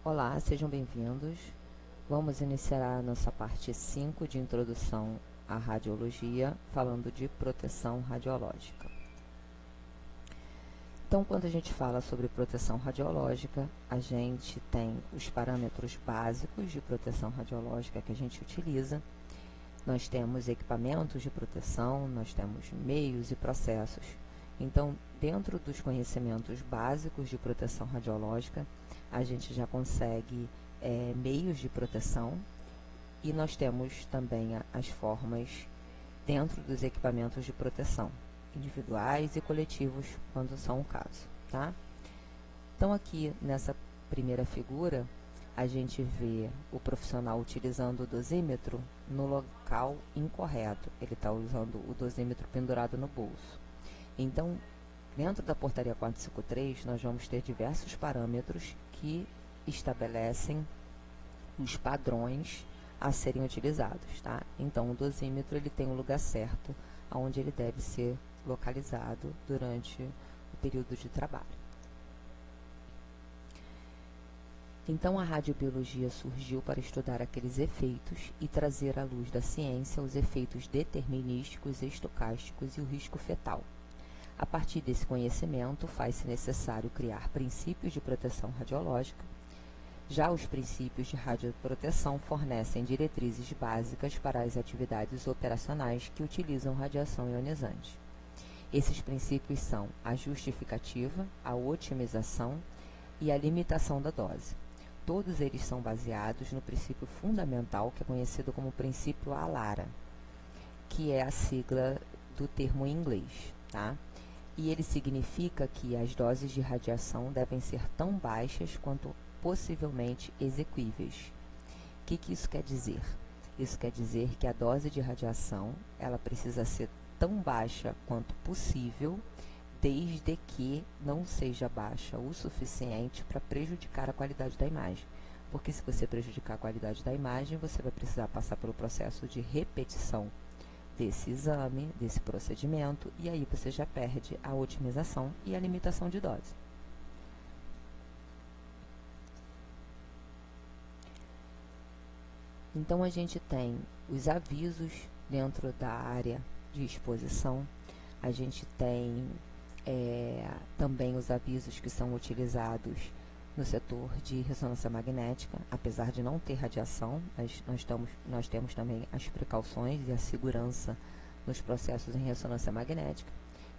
Olá, sejam bem-vindos. Vamos iniciar a nossa parte 5 de introdução à radiologia, falando de proteção radiológica. Então, quando a gente fala sobre proteção radiológica, a gente tem os parâmetros básicos de proteção radiológica que a gente utiliza. Nós temos equipamentos de proteção, nós temos meios e processos. Então, dentro dos conhecimentos básicos de proteção radiológica, a gente já consegue meios de proteção e nós temos também as formas dentro dos equipamentos de proteção, individuais e coletivos, quando são o caso, tá? Então, aqui nessa primeira figura, a gente vê o profissional utilizando o dosímetro no local incorreto. Ele está usando o dosímetro pendurado no bolso. Então, dentro da portaria 453, nós vamos ter diversos parâmetros que estabelecem os padrões a serem utilizados, tá? Então, o dosímetro ele tem um lugar certo onde ele deve ser localizado durante o período de trabalho. Então, a radiobiologia surgiu para estudar aqueles efeitos e trazer à luz da ciência os efeitos determinísticos, estocásticos e o risco fetal. A partir desse conhecimento, faz-se necessário criar princípios de proteção radiológica. Já os princípios de radioproteção fornecem diretrizes básicas para as atividades operacionais que utilizam radiação ionizante. Esses princípios são a justificativa, a otimização e a limitação da dose. Todos eles são baseados no princípio fundamental, que é conhecido como princípio ALARA, que é a sigla do termo em inglês, tá? E ele significa que as doses de radiação devem ser tão baixas quanto possivelmente exequíveis. O que isso quer dizer? Isso quer dizer que a dose de radiação ela precisa ser tão baixa quanto possível, desde que não seja baixa o suficiente para prejudicar a qualidade da imagem. Porque se você prejudicar a qualidade da imagem, você vai precisar passar pelo processo de repetição desse exame, desse procedimento, e aí você já perde a otimização e a limitação de dose. Então, a gente tem os avisos dentro da área de exposição, a gente tem também os avisos que são utilizados no setor de ressonância magnética. Apesar de não ter radiação, nós temos também as precauções e a segurança nos processos em ressonância magnética.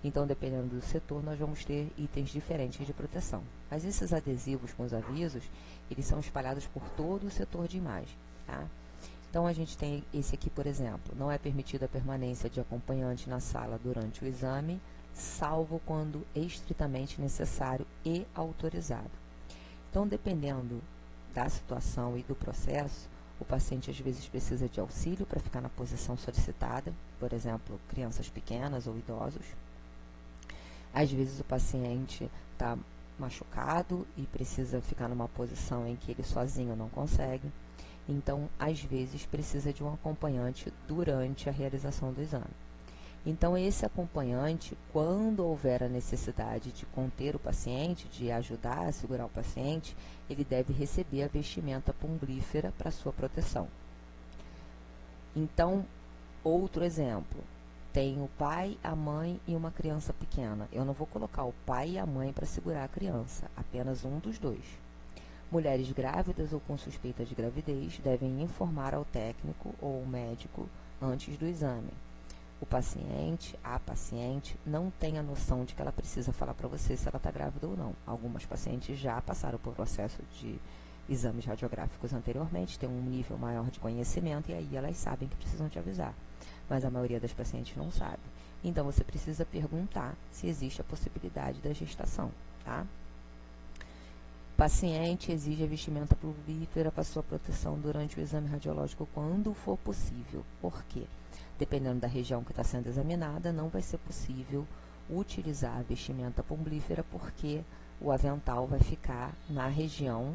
Então, dependendo do setor, nós vamos ter itens diferentes de proteção. Mas esses adesivos com os avisos, eles são espalhados por todo o setor de imagem, tá? Então, a gente tem esse aqui, por exemplo: não é permitida a permanência de acompanhante na sala durante o exame, salvo quando estritamente necessário e autorizado. Então, dependendo da situação e do processo, o paciente às vezes precisa de auxílio para ficar na posição solicitada, por exemplo, crianças pequenas ou idosos. Às vezes o paciente está machucado e precisa ficar numa posição em que ele sozinho não consegue. Então, às vezes, precisa de um acompanhante durante a realização do exame. Então, esse acompanhante, quando houver a necessidade de conter o paciente, de ajudar a segurar o paciente, ele deve receber a vestimenta pumbrífera para sua proteção. Então, outro exemplo, tem o pai, a mãe e uma criança pequena. Eu não vou colocar o pai e a mãe para segurar a criança, apenas um dos dois. Mulheres grávidas ou com suspeita de gravidez devem informar ao técnico ou ao médico antes do exame. O paciente, a paciente, não tem a noção de que ela precisa falar para você se ela está grávida ou não. Algumas pacientes já passaram por processo de exames radiográficos anteriormente, têm um nível maior de conhecimento e aí elas sabem que precisam te avisar. Mas a maioria das pacientes não sabe. Então, você precisa perguntar se existe a possibilidade da gestação, tá? Paciente exige a vestimenta pumbrífera para sua proteção durante o exame radiológico quando for possível. Por quê? Dependendo da região que está sendo examinada, não vai ser possível utilizar a vestimenta pumbrífera porque o avental vai ficar na região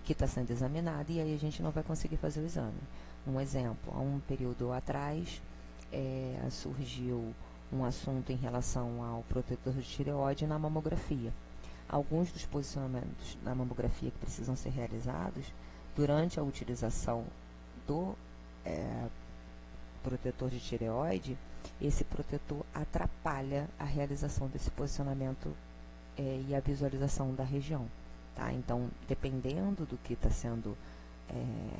que está sendo examinada e aí a gente não vai conseguir fazer o exame. Um exemplo, há um período atrás surgiu um assunto em relação ao protetor de tireoide na mamografia. Alguns dos posicionamentos na mamografia que precisam ser realizados durante a utilização do protetor de tireoide, esse protetor atrapalha a realização desse posicionamento e a visualização da região. Tá? Então, dependendo do que está sendo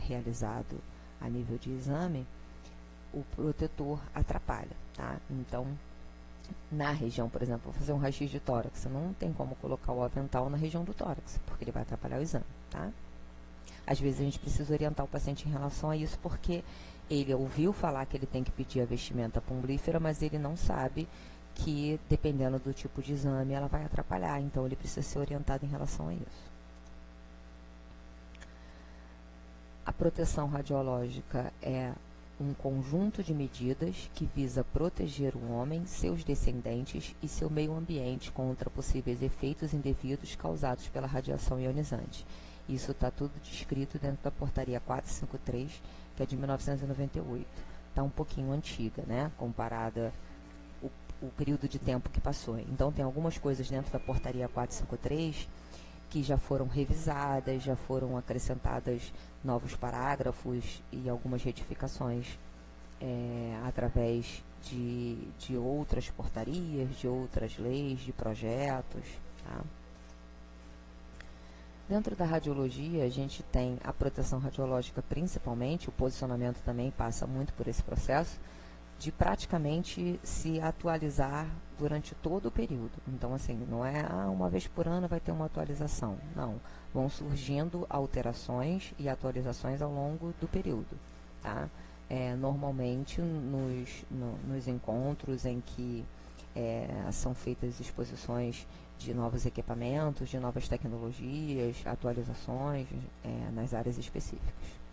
realizado a nível de exame, o protetor atrapalha. Tá? Então, na região, por exemplo, vou fazer um raio-x de tórax, não tem como colocar o avental na região do tórax, porque ele vai atrapalhar o exame. Tá? Às vezes a gente precisa orientar o paciente em relação a isso, porque ele ouviu falar que ele tem que pedir a vestimenta pumbrífera, mas ele não sabe que, dependendo do tipo de exame, ela vai atrapalhar, então ele precisa ser orientado em relação a isso. A proteção radiológica é um conjunto de medidas que visa proteger o homem, seus descendentes e seu meio ambiente contra possíveis efeitos indevidos causados pela radiação ionizante. Isso está tudo descrito dentro da portaria 453, que é de 1998. Está um pouquinho antiga, né, comparada o período de tempo que passou. Então, tem algumas coisas dentro da portaria 453 que já foram revisadas, já foram acrescentadas novos parágrafos e algumas retificações através de outras portarias, de outras leis, de projetos. Tá? Dentro da radiologia, a gente tem a proteção radiológica principalmente, o posicionamento também passa muito por esse processo, de praticamente se atualizar durante todo o período. Então, assim, não é uma vez por ano vai ter uma atualização. Não, vão surgindo alterações e atualizações ao longo do período. Tá? Normalmente, nos encontros em que são feitas exposições de novos equipamentos, de novas tecnologias, atualizações nas áreas específicas.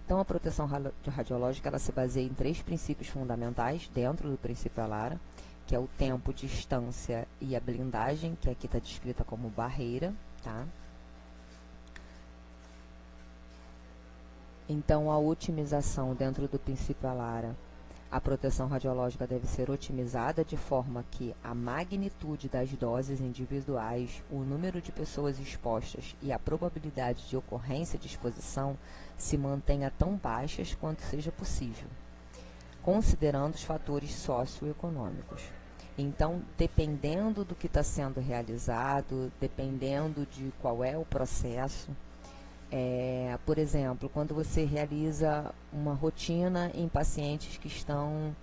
Então, a proteção radiológica ela se baseia em 3 princípios fundamentais dentro do princípio ALARA, que é o tempo, distância e a blindagem, que aqui está descrita como barreira. Tá? Então, a otimização dentro do princípio ALARA, a proteção radiológica deve ser otimizada de forma que a magnitude das doses individuais, o número de pessoas expostas e a probabilidade de ocorrência de exposição se mantenha tão baixas quanto seja possível, considerando os fatores socioeconômicos. Então, dependendo do que está sendo realizado, dependendo de qual é o processo, por exemplo, quando você realiza uma rotina em pacientes que estão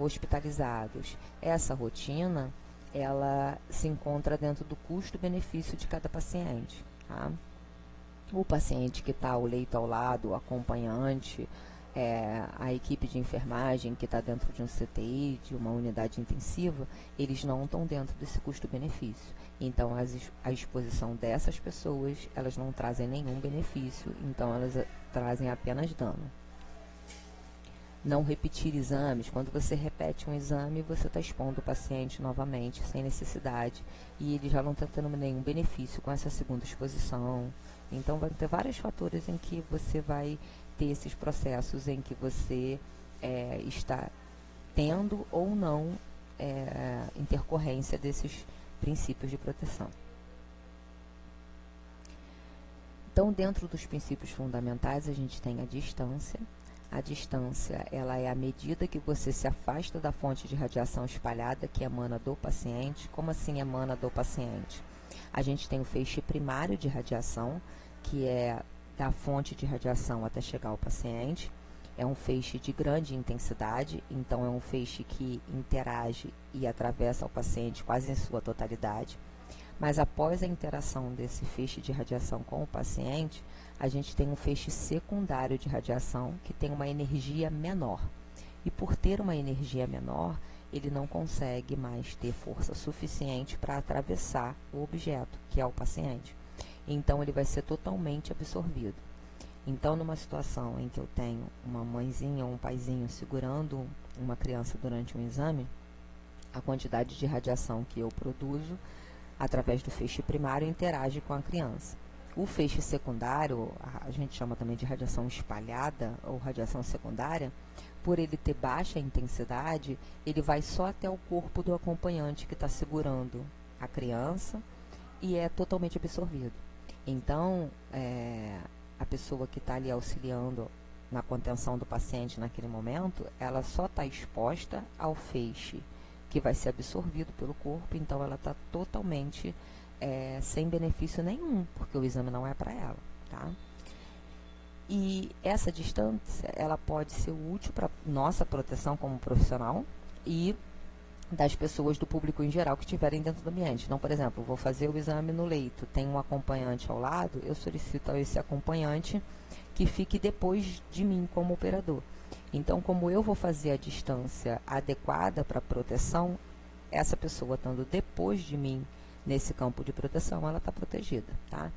hospitalizados, essa rotina ela se encontra dentro do custo-benefício de cada paciente. Tá? O paciente que está ao leito ao lado, o acompanhante, a equipe de enfermagem que está dentro de um CTI, de uma unidade intensiva, eles não estão dentro desse custo-benefício. Então, a exposição dessas pessoas, elas não trazem nenhum benefício, então elas trazem apenas dano. Não repetir exames. Quando você repete um exame, você está expondo o paciente novamente, sem necessidade, e ele já não está tendo nenhum benefício com essa segunda exposição. Então, vai ter vários fatores em que você vai ter esses processos em que você está tendo ou não intercorrência desses princípios de proteção. Então, dentro dos princípios fundamentais, a gente tem a distância. A distância, ela é a medida que você se afasta da fonte de radiação espalhada que emana do paciente. Como assim emana do paciente? A gente tem o feixe primário de radiação, que é da fonte de radiação até chegar ao paciente. É um feixe de grande intensidade, então é um feixe que interage e atravessa o paciente quase em sua totalidade. Mas após a interação desse feixe de radiação com o paciente, a gente tem um feixe secundário de radiação que tem uma energia menor. E por ter uma energia menor, ele não consegue mais ter força suficiente para atravessar o objeto, que é o paciente. Então, ele vai ser totalmente absorvido. Então, numa situação em que eu tenho uma mãezinha ou um paizinho segurando uma criança durante um exame, a quantidade de radiação que eu produzo através do feixe primário interage com a criança. O feixe secundário, a gente chama também de radiação espalhada ou radiação secundária, por ele ter baixa intensidade, ele vai só até o corpo do acompanhante que está segurando a criança e é totalmente absorvido. Então, a pessoa que está ali auxiliando na contenção do paciente naquele momento, ela só está exposta ao feixe que vai ser absorvido pelo corpo, então ela está totalmente sem benefício nenhum, porque o exame não é para ela, tá? E essa distância, ela pode ser útil para nossa proteção como profissional e das pessoas do público em geral que estiverem dentro do ambiente. Então, por exemplo, vou fazer o exame no leito, tem um acompanhante ao lado, eu solicito a esse acompanhante que fique depois de mim como operador. Então, como eu vou fazer a distância adequada para proteção, essa pessoa estando depois de mim nesse campo de proteção, ela está protegida, tá?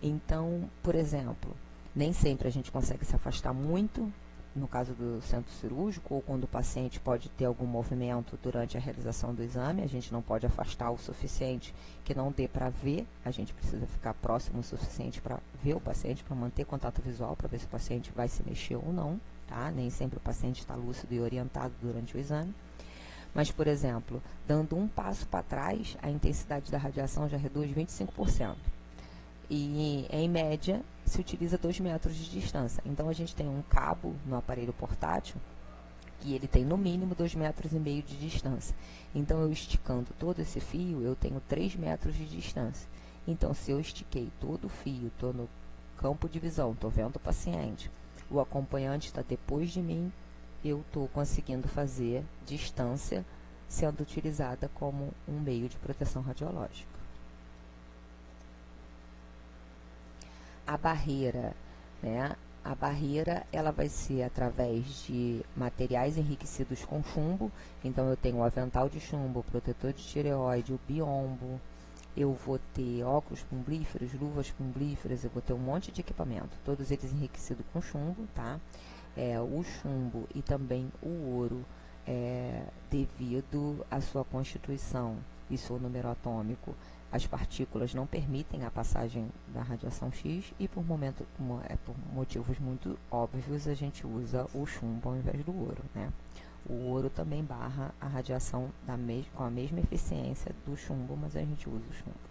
Então, por exemplo, nem sempre a gente consegue se afastar muito, no caso do centro cirúrgico, ou quando o paciente pode ter algum movimento durante a realização do exame, a gente não pode afastar o suficiente que não dê para ver, a gente precisa ficar próximo o suficiente para ver o paciente, para manter contato visual, para ver se o paciente vai se mexer ou não, tá? Nem sempre o paciente está lúcido e orientado durante o exame. Mas, por exemplo, dando um passo para trás, a intensidade da radiação já reduz 25%. E, em média, se utiliza 2 metros de distância. Então, a gente tem um cabo no aparelho portátil que ele tem, no mínimo, 2,5 metros de distância. Então, eu esticando todo esse fio, eu tenho 3 metros de distância. Então, se eu estiquei todo o fio, estou no campo de visão, estou vendo o paciente, o acompanhante está depois de mim, eu estou conseguindo fazer distância sendo utilizada como um meio de proteção radiológica. A barreira, né? A barreira, ela vai ser através de materiais enriquecidos com chumbo. Então, eu tenho o avental de chumbo, o protetor de tireoide, o biombo. Eu vou ter óculos plumbíferos, luvas plumbíferas, eu vou ter um monte de equipamento. Todos eles enriquecidos com chumbo, tá? O chumbo e também o ouro, devido à sua constituição e seu número atômico, as partículas não permitem a passagem da radiação X e por motivos muito óbvios a gente usa o chumbo ao invés do ouro, né? O ouro também barra a radiação com a mesma eficiência do chumbo, mas a gente usa o chumbo.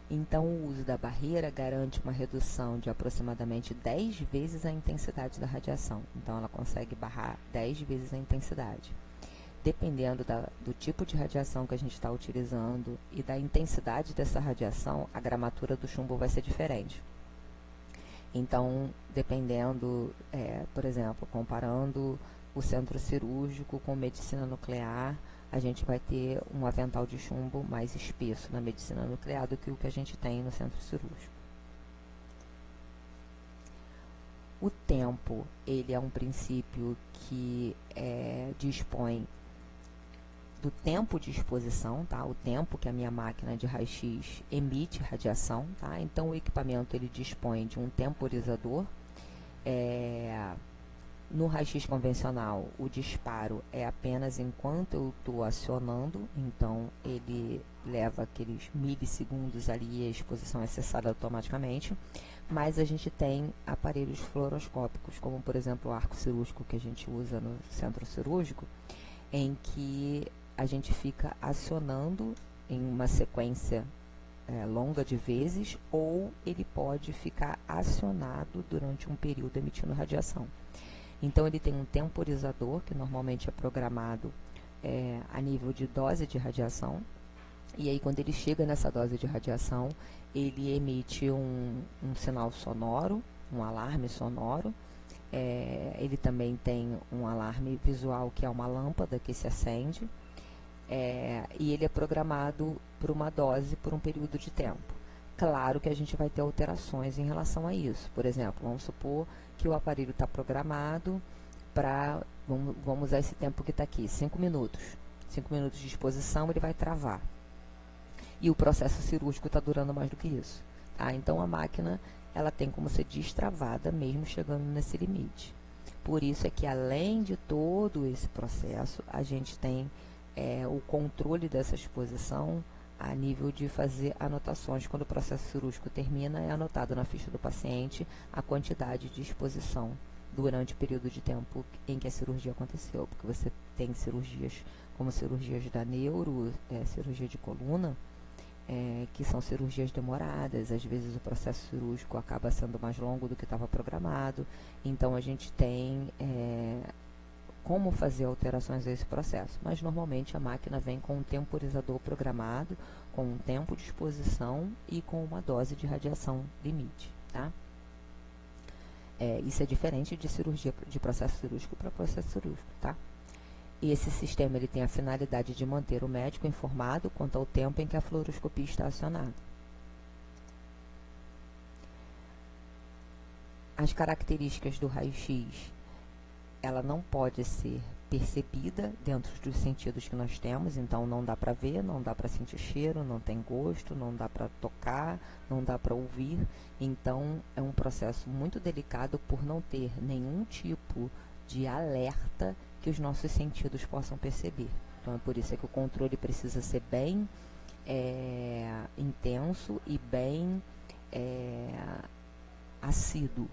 Então, o uso da barreira garante uma redução de aproximadamente 10 vezes a intensidade da radiação. Então, ela consegue barrar 10 vezes a intensidade. Dependendo do tipo de radiação que a gente está utilizando e da intensidade dessa radiação, a gramatura do chumbo vai ser diferente. Então, dependendo, por exemplo, comparando o centro cirúrgico com medicina nuclear, a gente vai ter um avental de chumbo mais espesso na medicina nuclear do que o que a gente tem no centro cirúrgico. O tempo, ele é um princípio que dispõe do tempo de exposição, tá? O tempo que a minha máquina de raio-x emite radiação, tá? Então, o equipamento, ele dispõe de um temporizador. No raio-x convencional, o disparo é apenas enquanto eu estou acionando, então ele leva aqueles milissegundos ali e a exposição é cessada automaticamente, mas a gente tem aparelhos fluoroscópicos, como por exemplo o arco cirúrgico que a gente usa no centro cirúrgico, em que a gente fica acionando em uma sequência longa de vezes, ou ele pode ficar acionado durante um período emitindo radiação. Então, ele tem um temporizador, que normalmente é programado a nível de dose de radiação, e aí quando ele chega nessa dose de radiação, ele emite um sinal sonoro, um alarme sonoro. Ele também tem um alarme visual, que é uma lâmpada que se acende, e ele é programado por uma dose, por um período de tempo. Claro que a gente vai ter alterações em relação a isso. Por exemplo, vamos supor que o aparelho está programado para, vamos usar esse tempo que está aqui, 5 minutos. 5 minutos de exposição, ele vai travar. E o processo cirúrgico está durando mais do que isso. Tá? Então, a máquina, ela tem como ser destravada mesmo chegando nesse limite. Por isso é que, além de todo esse processo, a gente tem o controle dessa exposição a nível de fazer anotações. Quando o processo cirúrgico termina, é anotado na ficha do paciente a quantidade de exposição durante o período de tempo em que a cirurgia aconteceu, porque você tem cirurgias como cirurgias da neuro, cirurgia de coluna, que são cirurgias demoradas, às vezes o processo cirúrgico acaba sendo mais longo do que estava programado, então a gente tem como fazer alterações a esse processo, mas normalmente a máquina vem com um temporizador programado, com um tempo de exposição e com uma dose de radiação limite, tá? Isso é diferente de cirurgia, de processo cirúrgico para processo cirúrgico, tá? E esse sistema ele tem a finalidade de manter o médico informado quanto ao tempo em que a fluoroscopia está acionada. As características do raio-x, ela não pode ser percebida dentro dos sentidos que nós temos, então não dá para ver, não dá para sentir cheiro, não tem gosto, não dá para tocar, não dá para ouvir, então é um processo muito delicado por não ter nenhum tipo de alerta que os nossos sentidos possam perceber. Então é por isso que o controle precisa ser bem intenso e bem assíduo,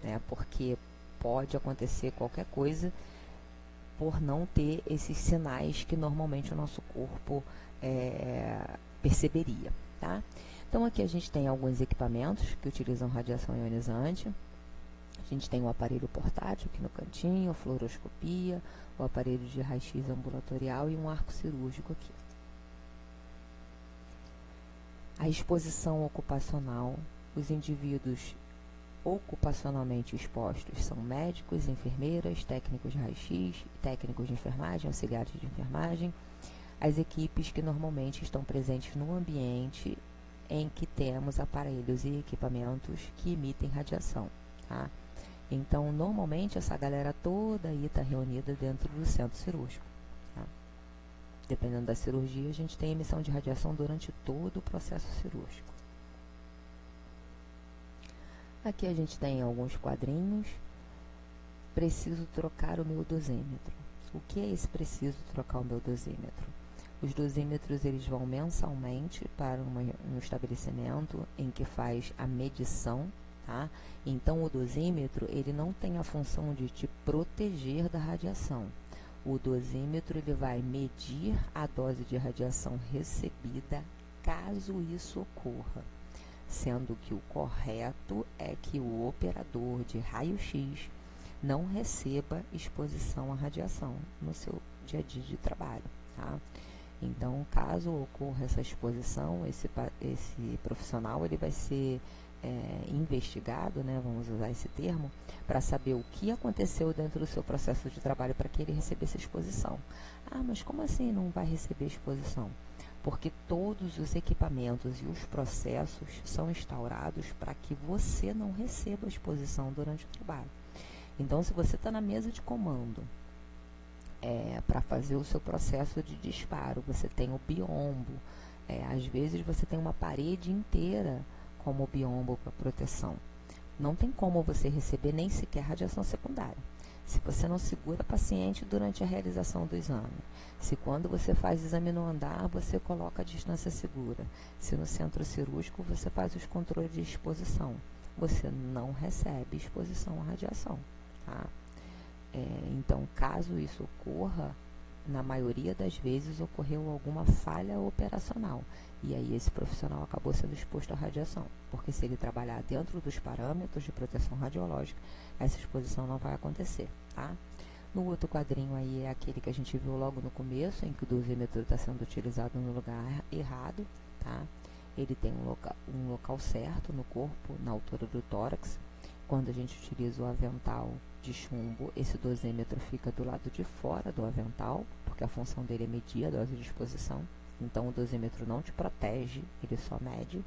né? Porque pode acontecer qualquer coisa por não ter esses sinais que normalmente o nosso corpo perceberia, tá? Então aqui a gente tem alguns equipamentos que utilizam radiação ionizante. A gente tem um aparelho portátil aqui no cantinho, a fluoroscopia, o aparelho de raio-x ambulatorial e um arco cirúrgico aqui. A exposição ocupacional, os indivíduos ocupacionalmente expostos são médicos, enfermeiras, técnicos de raio-x, técnicos de enfermagem, auxiliares de enfermagem, as equipes que normalmente estão presentes no ambiente em que temos aparelhos e equipamentos que emitem radiação, tá? Então, normalmente, essa galera toda aí está reunida dentro do centro cirúrgico, tá? Dependendo da cirurgia, a gente tem emissão de radiação durante todo o processo cirúrgico. Aqui a gente tem alguns quadrinhos. Preciso trocar o meu dosímetro. O que é esse preciso trocar o meu dosímetro? Os dosímetros eles vão mensalmente para um estabelecimento em que faz a medição, tá? Então o dosímetro ele não tem a função de te proteger da radiação. O dosímetro ele vai medir a dose de radiação recebida caso isso ocorra, sendo que o correto é que o operador de raio-x não receba exposição à radiação no seu dia a dia de trabalho, tá? Então, caso ocorra essa exposição, esse profissional ele vai ser investigado, né, vamos usar esse termo, para saber o que aconteceu dentro do seu processo de trabalho para que ele recebesse exposição. Ah, mas como assim não vai receber exposição? Porque todos os equipamentos e os processos são instaurados para que você não receba exposição durante o trabalho. Então, se você está na mesa de comando para fazer o seu processo de disparo, você tem o biombo, às vezes você tem uma parede inteira como biombo para proteção. Não tem como você receber nem sequer radiação secundária. Se você não segura paciente durante a realização do exame, se quando você faz exame no andar, você coloca a distância segura, se no centro cirúrgico você faz os controles de exposição, você não recebe exposição à radiação, tá? Então, caso isso ocorra, na maioria das vezes ocorreu alguma falha operacional, e aí esse profissional acabou sendo exposto à radiação, porque se ele trabalhar dentro dos parâmetros de proteção radiológica, essa exposição não vai acontecer, tá? No outro quadrinho aí é aquele que a gente viu logo no começo, em que o dosímetro está sendo utilizado no lugar errado, tá? Ele tem um local certo no corpo, na altura do tórax. Quando a gente utiliza o avental de chumbo, esse dosímetro fica do lado de fora do avental, porque a função dele é medir a dose de exposição. Então, o dosímetro não te protege, ele só mede.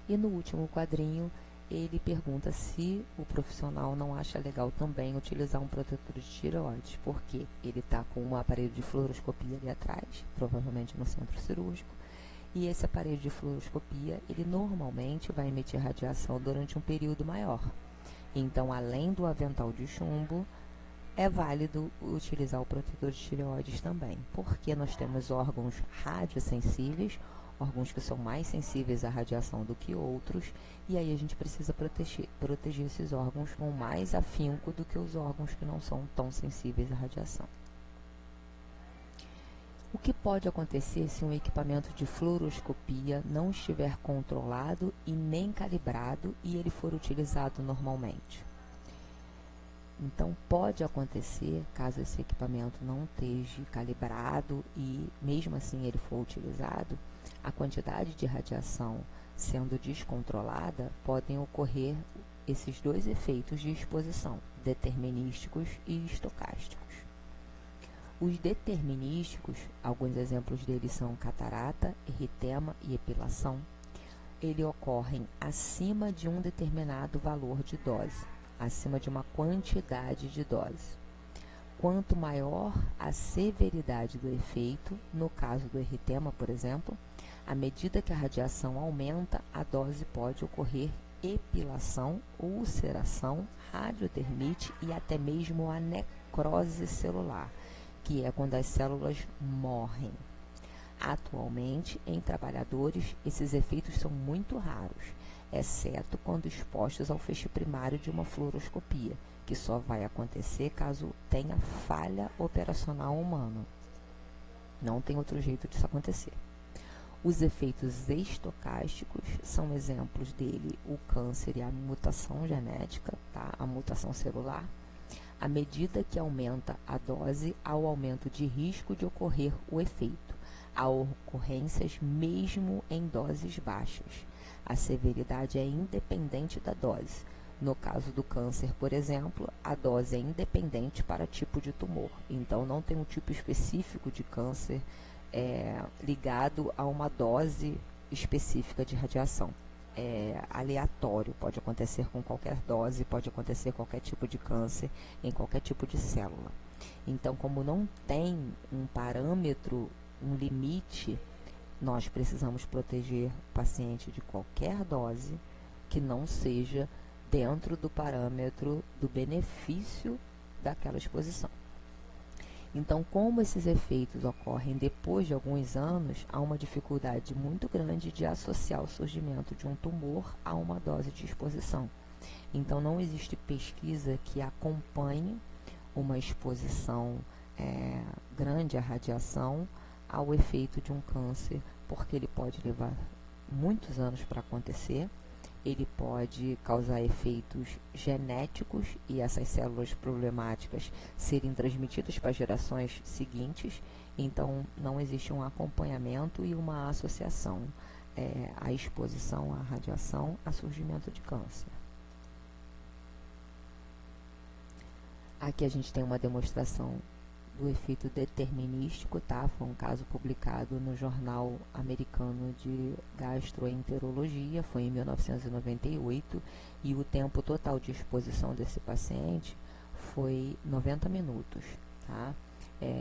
E no último quadrinho, ele pergunta se o profissional não acha legal também utilizar um protetor de tireoide, porque ele está com um aparelho de fluoroscopia ali atrás, provavelmente no centro cirúrgico, e esse aparelho de fluoroscopia, ele normalmente vai emitir radiação durante um período maior. Então, além do avental de chumbo, é válido utilizar o protetor de tireoides também, porque nós temos órgãos radiosensíveis, órgãos que são mais sensíveis à radiação do que outros, e aí a gente precisa proteger esses órgãos com mais afinco do que os órgãos que não são tão sensíveis à radiação. O que pode acontecer se um equipamento de fluoroscopia não estiver controlado e nem calibrado e ele for utilizado normalmente? Então, pode acontecer, caso esse equipamento não esteja calibrado e mesmo assim ele for utilizado, a quantidade de radiação sendo descontrolada, podem ocorrer esses dois efeitos de exposição, determinísticos e estocásticos. Os determinísticos, alguns exemplos deles são catarata, eritema e epilação. Eles ocorrem acima de um determinado valor de dose, acima de uma quantidade de dose. Quanto maior a severidade do efeito, no caso do eritema, por exemplo, à medida que a radiação aumenta, a dose pode ocorrer epilação, ulceração, radiodermite e até mesmo a necrose celular, que é quando as células morrem. Atualmente, em trabalhadores, esses efeitos são muito raros, exceto quando expostos ao feixe primário de uma fluoroscopia, que só vai acontecer caso tenha falha operacional humana. Não tem outro jeito disso acontecer. Os efeitos estocásticos são exemplos dele o câncer e a mutação genética, tá? A mutação celular. À medida que aumenta a dose, há o aumento de risco de ocorrer o efeito. Há ocorrências mesmo em doses baixas. A severidade é independente da dose. No caso do câncer, por exemplo, a dose é independente para tipo de tumor. Então, não tem um tipo específico de câncer ligado a uma dose específica de radiação. É aleatório, pode acontecer com qualquer dose, pode acontecer qualquer tipo de câncer, em qualquer tipo de célula. Então, como não tem um parâmetro, um limite, nós precisamos proteger o paciente de qualquer dose que não seja dentro do parâmetro do benefício daquela exposição. Então, como esses efeitos ocorrem depois de alguns anos, há uma dificuldade muito grande de associar o surgimento de um tumor a uma dose de exposição. Então, não existe pesquisa que acompanhe uma exposição grande à radiação ao efeito de um câncer, porque ele pode levar muitos anos para acontecer. Ele pode causar efeitos genéticos e essas células problemáticas serem transmitidas para gerações seguintes. Então, não existe um acompanhamento e uma associação à exposição à radiação a surgimento de câncer. Aqui a gente tem uma demonstração do efeito determinístico, tá? Foi um caso publicado no Jornal Americano de Gastroenterologia, foi em 1998, e o tempo total de exposição desse paciente foi 90 minutos, tá?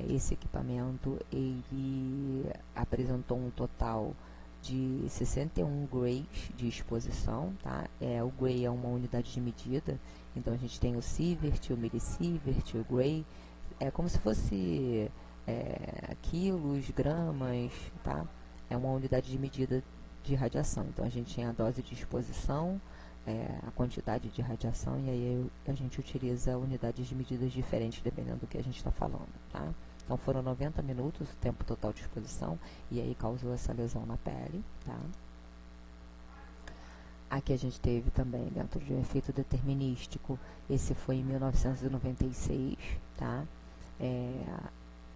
Esse equipamento, ele apresentou um total de 61 grays de exposição, tá? O gray é uma unidade de medida, então a gente tem o sievert, o millisievert, o gray, é como se fosse quilos, gramas, tá? É uma unidade de medida de radiação. Então, a gente tem a dose de exposição, a quantidade de radiação, e aí a gente utiliza unidades de medidas diferentes, dependendo do que a gente está falando, tá? Então, foram 90 minutos o tempo total de exposição, e aí causou essa lesão na pele, tá? Aqui a gente teve também, dentro de um efeito determinístico, esse foi em 1996, tá?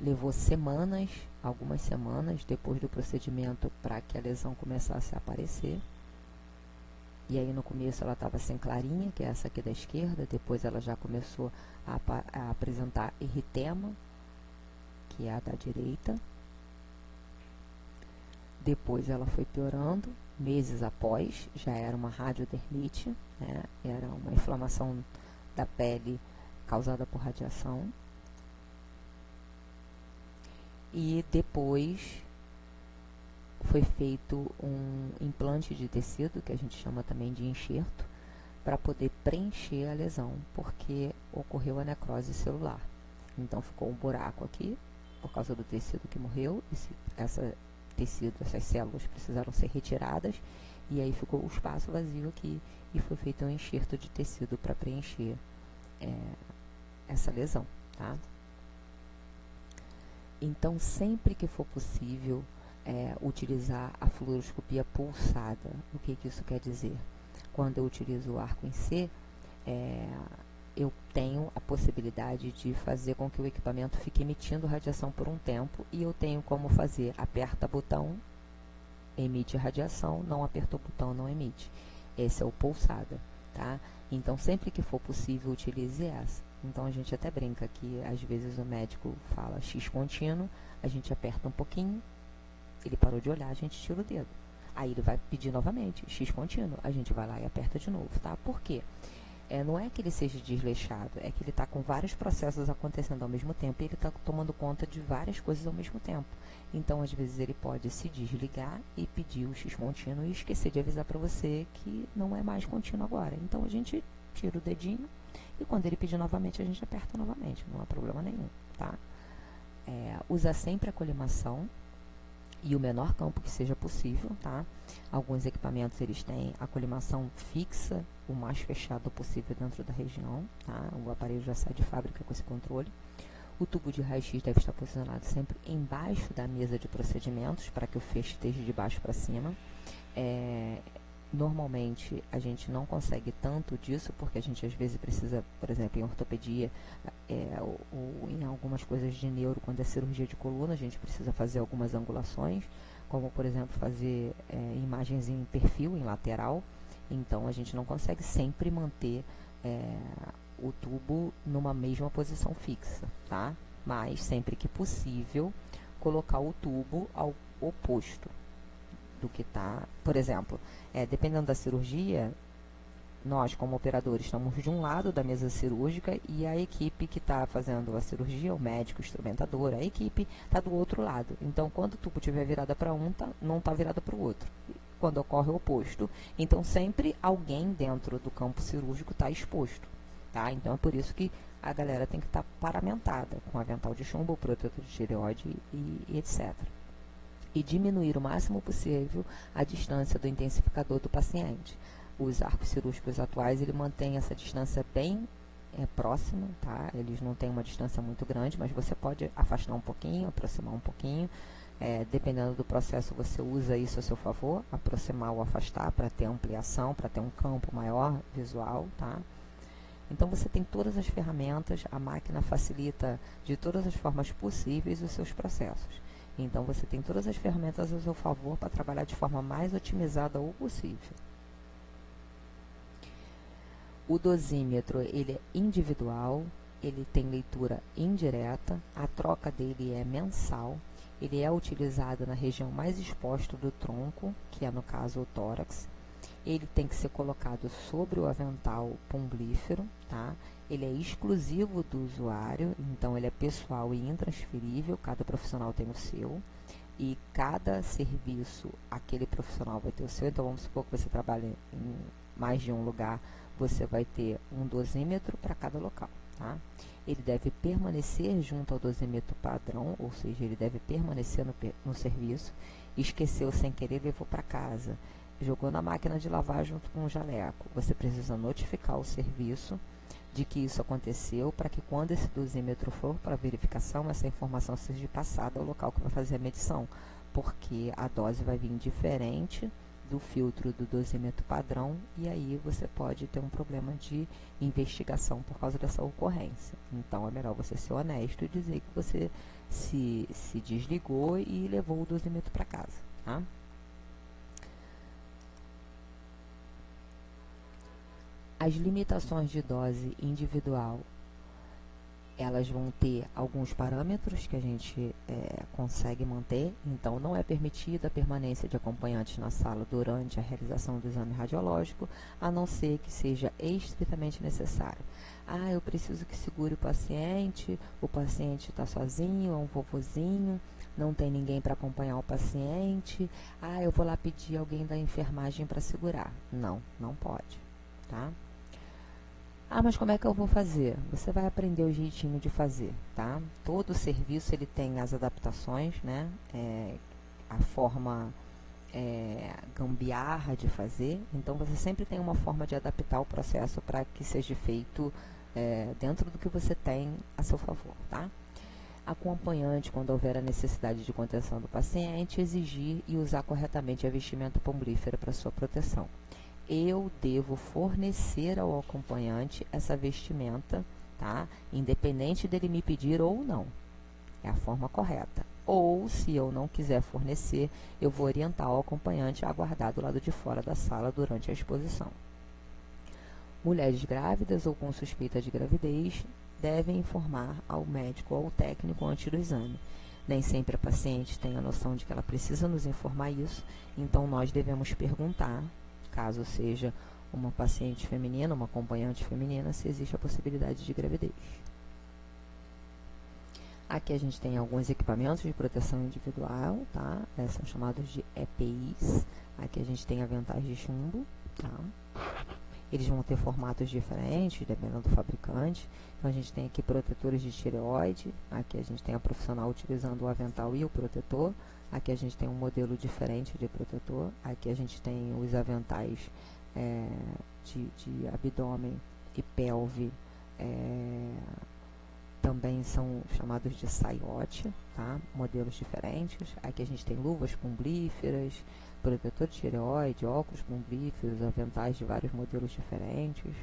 Levou semanas, algumas semanas depois do procedimento para que a lesão começasse a aparecer. E aí no começo ela estava sem clarinha, que é essa aqui da esquerda, depois ela já começou a apresentar eritema, que é a da direita. Depois ela foi piorando, meses após, já era uma radiodermite, né? Era uma inflamação da pele causada por radiação. E depois foi feito um implante de tecido, que a gente chama também de enxerto, para poder preencher a lesão, porque ocorreu a necrose celular. Então ficou um buraco aqui, por causa do tecido que morreu, essas células precisaram ser retiradas, e aí ficou o espaço vazio aqui, e foi feito um enxerto de tecido para preencher essa lesão, tá? Então, sempre que for possível, utilizar a fluoroscopia pulsada. O que isso quer dizer? Quando eu utilizo o arco em C, eu tenho a possibilidade de fazer com que o equipamento fique emitindo radiação por um tempo, e eu tenho como fazer: aperta botão, emite radiação, não apertou o botão, não emite. Esse é o pulsada, tá? Então, sempre que for possível, utilize essa. Então, a gente até brinca que, às vezes, o médico fala X contínuo, a gente aperta um pouquinho, ele parou de olhar, a gente tira o dedo. Aí ele vai pedir novamente, X contínuo, a gente vai lá e aperta de novo, tá? Por quê? Não é que ele seja desleixado, é que ele está com vários processos acontecendo ao mesmo tempo, e ele está tomando conta de várias coisas ao mesmo tempo. Então, às vezes, ele pode se desligar e pedir o X contínuo e esquecer de avisar para você que não é mais contínuo agora. Então, a gente tira o dedinho, e quando ele pedir novamente, a gente aperta novamente, não há problema nenhum, tá? Usa sempre a colimação e o menor campo que seja possível, tá? Alguns equipamentos, eles têm a colimação fixa, o mais fechado possível dentro da região, tá? O aparelho já sai de fábrica com esse controle. O tubo de raio-x deve estar posicionado sempre embaixo da mesa de procedimentos, para que o feixe esteja de baixo para cima. Normalmente, a gente não consegue tanto disso, porque a gente às vezes precisa, por exemplo, em ortopedia, ou em algumas coisas de neuro, quando é cirurgia de coluna, a gente precisa fazer algumas angulações, como, por exemplo, fazer imagens em perfil, em lateral. Então, a gente não consegue sempre manter o tubo numa mesma posição fixa, tá? Mas, sempre que possível, colocar o tubo ao oposto do que está. Por exemplo, dependendo da cirurgia, nós, como operadores, estamos de um lado da mesa cirúrgica, e a equipe que está fazendo a cirurgia, o médico, o instrumentador, a equipe está do outro lado. Então, quando o tubo estiver virado para um, não está virado para o outro. Quando ocorre o oposto. Então, sempre alguém dentro do campo cirúrgico está exposto, tá? Então, é por isso que a galera tem que estar paramentada, com avental de chumbo, protetor de tireoide e etc. E diminuir o máximo possível a distância do intensificador do paciente. Os arcos cirúrgicos atuais, ele mantém essa distância bem próxima, tá? Eles não têm uma distância muito grande, mas você pode afastar um pouquinho, aproximar um pouquinho. Dependendo do processo, você usa isso a seu favor, aproximar ou afastar, para ter ampliação, para ter um campo maior visual, tá? Então, você tem todas as ferramentas, a máquina facilita de todas as formas possíveis os seus processos. Então, você tem todas as ferramentas a seu favor para trabalhar de forma mais otimizada ou possível. O dosímetro, ele é individual, ele tem leitura indireta, a troca dele é mensal, ele é utilizado na região mais exposta do tronco, que é, no caso, o tórax. Ele tem que ser colocado sobre o avental pomblífero, tá? Ele é exclusivo do usuário, então ele é pessoal e intransferível, cada profissional tem o seu, e cada serviço, aquele profissional vai ter o seu. Então, vamos supor que você trabalhe em mais de um lugar, você vai ter um dosímetro para cada local, tá? Ele deve permanecer junto ao dosímetro padrão, ou seja, ele deve permanecer no serviço. Esqueceu sem querer, levou para casa, jogou na máquina de lavar junto com o jaleco. Você precisa notificar o serviço de que isso aconteceu, para que quando esse dosímetro for para verificação, essa informação seja passada ao local que vai fazer a medição, porque a dose vai vir diferente do filtro do dosímetro padrão, e aí você pode ter um problema de investigação por causa dessa ocorrência. Então, é melhor você ser honesto e dizer que você se desligou e levou o dosímetro para casa, tá? As limitações de dose individual, elas vão ter alguns parâmetros que a gente consegue manter. Então, não é permitida a permanência de acompanhantes na sala durante a realização do exame radiológico, a não ser que seja estritamente necessário. Eu preciso que segure o paciente está sozinho, é um vovozinho, não tem ninguém para acompanhar o paciente, eu vou lá pedir alguém da enfermagem para segurar. Não, não pode, tá? Mas como é que eu vou fazer? Você vai aprender o jeitinho de fazer, tá? Todo serviço, ele tem as adaptações, né? A forma gambiarra de fazer. Então, você sempre tem uma forma de adaptar o processo para que seja feito dentro do que você tem a seu favor, tá? Acompanhante, quando houver a necessidade de contenção do paciente, exigir e usar corretamente a vestimenta pombrífera para sua proteção. Eu devo fornecer ao acompanhante essa vestimenta, tá? Independente dele me pedir ou não. É a forma correta. Ou, se eu não quiser fornecer, eu vou orientar o acompanhante a aguardar do lado de fora da sala durante a exposição. Mulheres grávidas ou com suspeita de gravidez devem informar ao médico ou ao técnico antes do exame. Nem sempre a paciente tem a noção de que ela precisa nos informar isso, então nós devemos perguntar, caso seja uma paciente feminina, uma acompanhante feminina, se existe a possibilidade de gravidez. Aqui a gente tem alguns equipamentos de proteção individual, tá? São chamados de EPIs. Aqui a gente tem aventais de chumbo, tá? Eles vão ter formatos diferentes, dependendo do fabricante. Então, a gente tem aqui protetores de tireoide. Aqui a gente tem a profissional utilizando o avental e o protetor. Aqui a gente tem um modelo diferente de protetor. Aqui a gente tem os aventais de abdômen e pelve, também são chamados de saiote, tá? Modelos diferentes. Aqui a gente tem luvas pombríferas, protetor de tireoide, óculos pombríferos, aventais de vários modelos diferentes.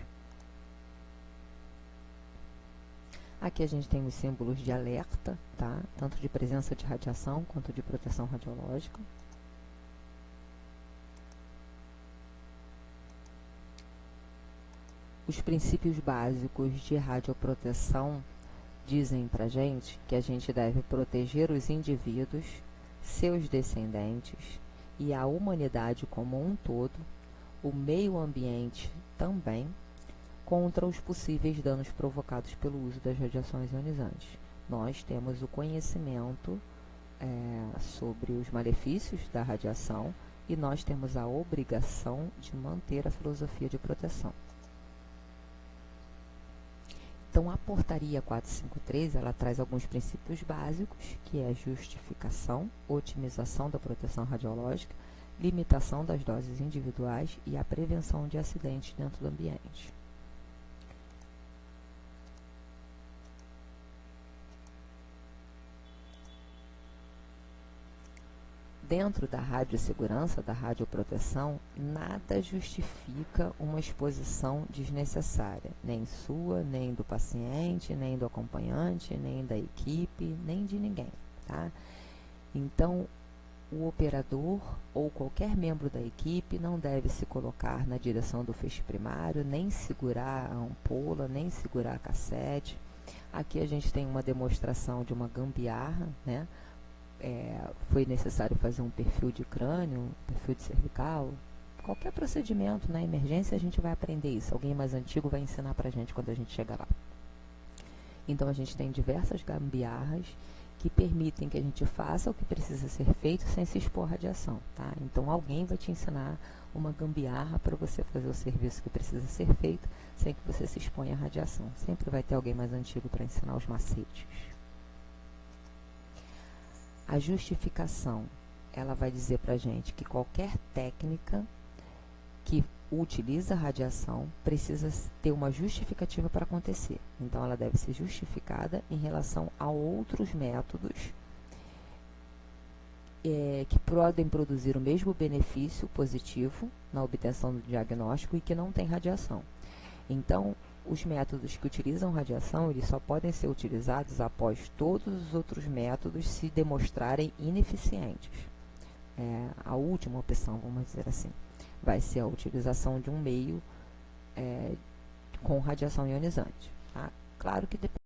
Aqui a gente tem os símbolos de alerta, tá? Tanto de presença de radiação quanto de proteção radiológica. Os princípios básicos de radioproteção dizem pra gente que a gente deve proteger os indivíduos, seus descendentes e a humanidade como um todo, o meio ambiente também, contra os possíveis danos provocados pelo uso das radiações ionizantes. Nós temos o conhecimento sobre os malefícios da radiação e nós temos a obrigação de manter a filosofia de proteção. Então, a portaria 453, ela traz alguns princípios básicos, que é a justificação, otimização da proteção radiológica, limitação das doses individuais e a prevenção de acidentes dentro do ambiente. Dentro da radiosegurança, da radioproteção, nada justifica uma exposição desnecessária, nem sua, nem do paciente, nem do acompanhante, nem da equipe, nem de ninguém, tá? Então, o operador ou qualquer membro da equipe não deve se colocar na direção do feixe primário, nem segurar a ampola, nem segurar a cassete. Aqui a gente tem uma demonstração de uma gambiarra, né? Foi necessário fazer um perfil de crânio, um perfil de cervical, qualquer procedimento na emergência a gente vai aprender isso, alguém mais antigo vai ensinar pra gente quando a gente chegar lá. Então a gente tem diversas gambiarras que permitem que a gente faça o que precisa ser feito sem se expor à radiação, tá? Então alguém vai te ensinar uma gambiarra para você fazer o serviço que precisa ser feito sem que você se exponha à radiação. Sempre vai ter alguém mais antigo para ensinar os macetes. A justificação, ela vai dizer para a gente que qualquer técnica que utiliza radiação precisa ter uma justificativa para acontecer. Então, ela deve ser justificada em relação a outros métodos que podem produzir o mesmo benefício positivo na obtenção do diagnóstico e que não tem radiação. Então, os métodos que utilizam radiação, eles só podem ser utilizados após todos os outros métodos se demonstrarem ineficientes. A última opção, vamos dizer assim, vai ser a utilização de um meio com radiação ionizante. Tá? Claro que depende